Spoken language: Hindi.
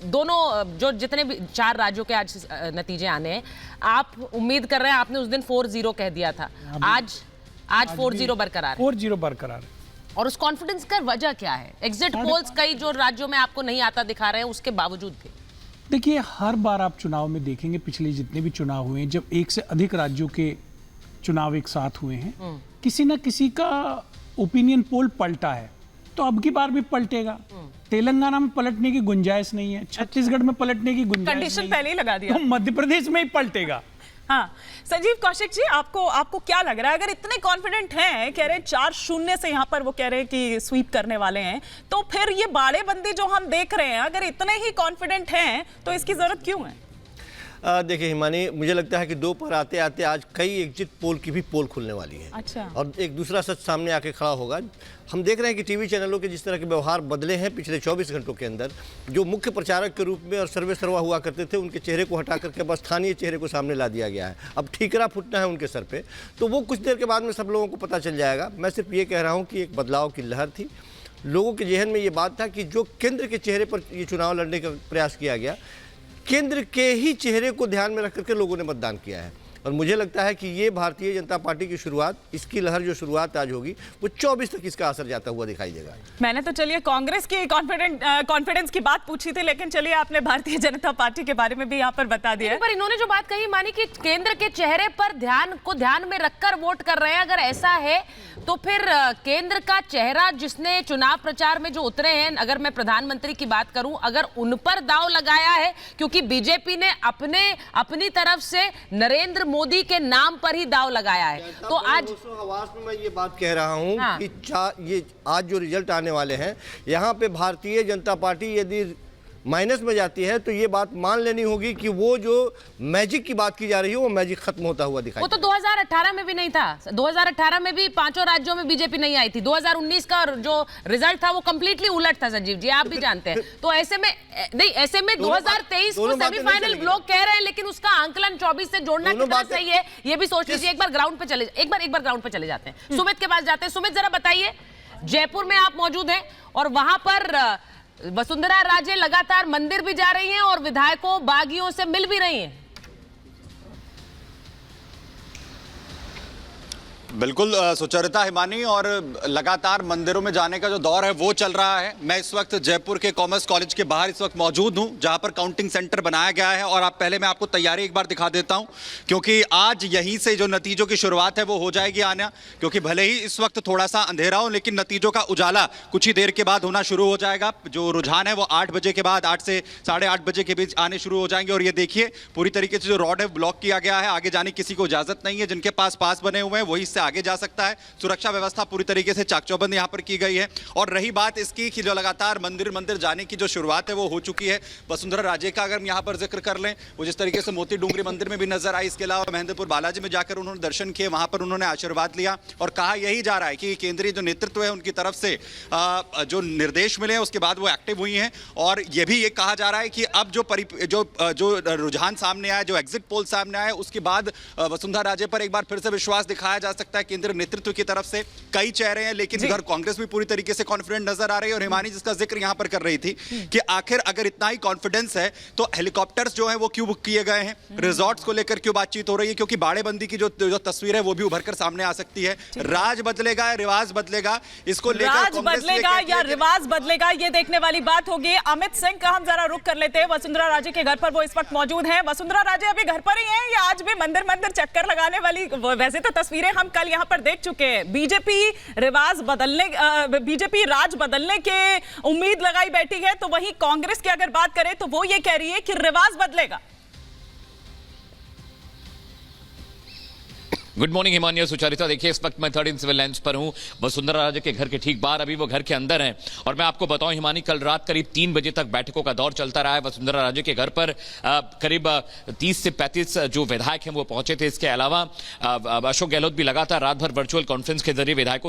दोनों जो जितने भी 4 राज्यों के आज नतीजे आने हैं, आप उम्मीद कर रहे हैं, आपने उस दिन 4-0 कह दिया था, आज 4-0 बरकरार है। 4-0 बरकरार है। और उस कॉन्फिडेंस का वजह क्या है? एग्जिट पोल्स कई जो राज्यों में आपको नहीं आता दिखा रहे हैं, उसके बावजूद भी। देखिए, हर बार आप चुनाव में देखेंगे, पिछले जितने भी चुनाव हुए हैं, जब एक से अधिक राज्यों के चुनाव एक साथ हुए हैं, किसी ना किसी का ओपिनियन पोल पलटा है, तो अब की बार भी पलटेगा। तेलंगाना में पलटने की गुंजाइश नहीं है, छत्तीसगढ़ में पलटने की गुंजाइश कंडीशन नहीं पहले ही लगा दिया, तो मध्य प्रदेश में ही पलटेगा। हाँ, संजीव कौशिक जी, आपको क्या लग रहा है, अगर इतने कॉन्फिडेंट हैं, कह रहे हैं 4-0 से यहाँ पर वो कह रहे हैं कि स्वीप करने वाले हैं, तो फिर ये बाड़ेबंदी जो हम देख रहे हैं, अगर इतने ही कॉन्फिडेंट हैं तो इसकी जरूरत क्यों है? देखिए हिमानी, मुझे लगता है कि दोपहर आते आते आज कई एग्जिट पोल की भी पोल खुलने वाली है। अच्छा। और एक दूसरा सच सामने आके खड़ा होगा। हम देख रहे हैं कि टीवी चैनलों के जिस तरह के व्यवहार बदले हैं पिछले 24 घंटों के अंदर, जो मुख्य प्रचारक के रूप में और सर्वे सर्वा हुआ करते थे, उनके चेहरे को हटा करके बस स्थानीय चेहरे को सामने ला दिया गया है। अब ठीकरा फुटना है उनके सर पे, तो वो कुछ देर के बाद में सब लोगों को पता चल जाएगा। मैं सिर्फ ये कह रहा हूँ कि एक बदलाव की लहर थी, लोगों के जहन में ये बात था कि जो केंद्र के चेहरे पर ये चुनाव लड़ने का प्रयास किया गया, केंद्र के ही चेहरे को ध्यान में रख करके लोगों ने मतदान किया है। और मुझे लगता है कि ये भारतीय जनता पार्टी की शुरुआत, इसकी लहर जो शुरुआत आज होगी, वो 24 तक इसका असर जाता हुआ दिखाई देगा। मैंने तो चलिए कांग्रेस की कॉन्फिडेंस की बात पूछी थी, लेकिन चलिए आपने भारतीय जनता पार्टी के बारे में भी यहाँ पर बता दिया। पर इन्होंने जो बात कही मानी कि केंद्र के चेहरे पर ध्यान में रखकर वोट कर रहे हैं। अगर ऐसा है तो फिर केंद्र का चेहरा जिसने चुनाव प्रचार में जो उतरे हैं, अगर मैं प्रधानमंत्री की बात करूं, अगर उन पर दांव लगाया है, क्योंकि बीजेपी ने अपनी तरफ से नरेंद्र मोदी के नाम पर ही दांव लगाया है, तो आज आवाज में मैं ये बात कह रहा हूं कि ये आज जो रिजल्ट आने वाले हैं, यहाँ पे भारतीय जनता पार्टी यदि माइनस में जाती है तो ये बात मान लेनी होगी कि वो जो मैजिक की बात की जा रही है, वो मैजिक खत्म होता हुआ दिखाई। वो तो 2018 में भी नहीं था। 2018 में भी 5 राज्यों में बीजेपी नहीं आई थी। 2019 का जो रिजल्ट था वो कंप्लीटली उलट था, संजीव जी, आप भी जानते हैं। तो ऐसे में नहीं, ऐसे में 2023 को सेमीफाइनल लोग कह रहे हैं, लेकिन उसका आंकलन 24 से जोड़ना कितना सही है, ये भी सोच लीजिए। एक बार ग्राउंड पे चले जाते हैं, सुमित के पास जाते हैं। सुमित, जरा बताइए, जयपुर में आप मौजूद हैं और वहां पर वसुंधरा राजे लगातार मंदिर भी जा रही हैं और विधायकों बागियों से मिल भी रही हैं। बिल्कुल सुचरिता हिमानी, और लगातार मंदिरों में जाने का जो दौर है वो चल रहा है। मैं इस वक्त जयपुर के कॉमर्स कॉलेज के बाहर इस वक्त मौजूद हूं, जहां पर काउंटिंग सेंटर बनाया गया है। और पहले मैं आपको तैयारी एक बार दिखा देता हूं, क्योंकि आज यहीं से जो नतीजों की शुरुआत है वो हो जाएगी आना। क्योंकि भले ही इस वक्त थोड़ा सा अंधेरा हो, लेकिन नतीजों का उजाला कुछ ही देर के बाद होना शुरू हो जाएगा। जो रुझान है वो 8 बजे के बाद 8 से 8:30 बजे के बीच आने शुरू हो जाएंगे। और ये देखिए, पूरी तरीके से जो रोड है ब्लॉक किया गया है, आगे जाने की किसी को इजाजत नहीं है। जिनके पास बने हुए हैं वही आगे जा सकता है। सुरक्षा व्यवस्था पूरी तरीके से चाक चौबंद यहां पर की गई है। और रही बात इसकी कि जो लगातार मंदिर जाने की जो शुरुआत है वो हो चुकी है। वसुंधरा राजे का अगर हम यहां पर जिक्र कर लें, वो जिस तरीके से मोती डूंगरी मंदिर में भी नजर आई, इसके अलावा महेंद्रपुर बालाजी में जाकर उन्होंने दर्शन किए, वहां पर उन्होंने आशीर्वाद लिया और कहा यही जा रहा है कि केंद्रीय जो नेतृत्व है उनकी तरफ से जो निर्देश मिले उसके बाद वो एक्टिव हुई हैं। और यह भी ये कहा जा रहा है कि अब जो रुझान सामने आया, जो एग्जिट पोल सामने आया, उसके बाद वसुंधरा राजे पर एक बार फिर से विश्वास दिखाया जा सकता है केंद्रीय नेतृत्व की तरफ से। कई चेहरे हैं, लेकिन इधर कांग्रेस भी पूरी तरीके से कॉन्फिडेंट नजर आ रही है। और हिमानी जिसका जिक्र यहां पर कर रही थी कि आखिर अगर इतना ही कॉन्फिडेंस है तो हेलीकॉप्टर्स जो है वो क्यों बुक किए गए हैं, रिजॉर्ट्स को लेकर क्यों बातचीत हो रही है, क्योंकि बाड़ेबंदी की जो तस्वीर है वो भी उभर कर सामने आ सकती है। राज बदलेगा, रिवाज बदलेगा, इसको लेकर राज बदलेगा या रिवाज बदलेगा, ये देखने वाली बात होगी। अमित सिंह का हम जरा रुक कर लेते हैं। वसुंधरा राजे के घर पर वो इस वक्त मौजूद हैं। वसुंधरा राजे अभी घर पर ही हैं या आज भी मंदिर चक्कर लगाने वाली? वैसे तो तस्वीरें हम कल यहाँ पर देख चुके हैं। बीजेपी राज बदलने के उम्मीद लगाई बैठी है, तो वहीं कांग्रेस की अगर बात करें तो वो ये कह रही है कि रिवाज बदलेगा। गुड मॉर्निंग हिमानी और सुचारिता। देखिए, इस वक्त मैं 13 सिविल लाइन्स पर हूं, वसुंधरा राजे के घर के ठीक बाहर। अभी वो घर के अंदर हैं और मैं आपको बताऊं हिमानी, कल रात करीब 3 बजे तक बैठकों का दौर चलता रहा है। वसुंधरा राजे के घर पर करीब 30 से 35 जो विधायक हैं वो पहुंचे थे। इसके अलावा अशोक गहलोत भी लगातार रात भर वर्चुअल कॉन्फ्रेंस के जरिए विधायकों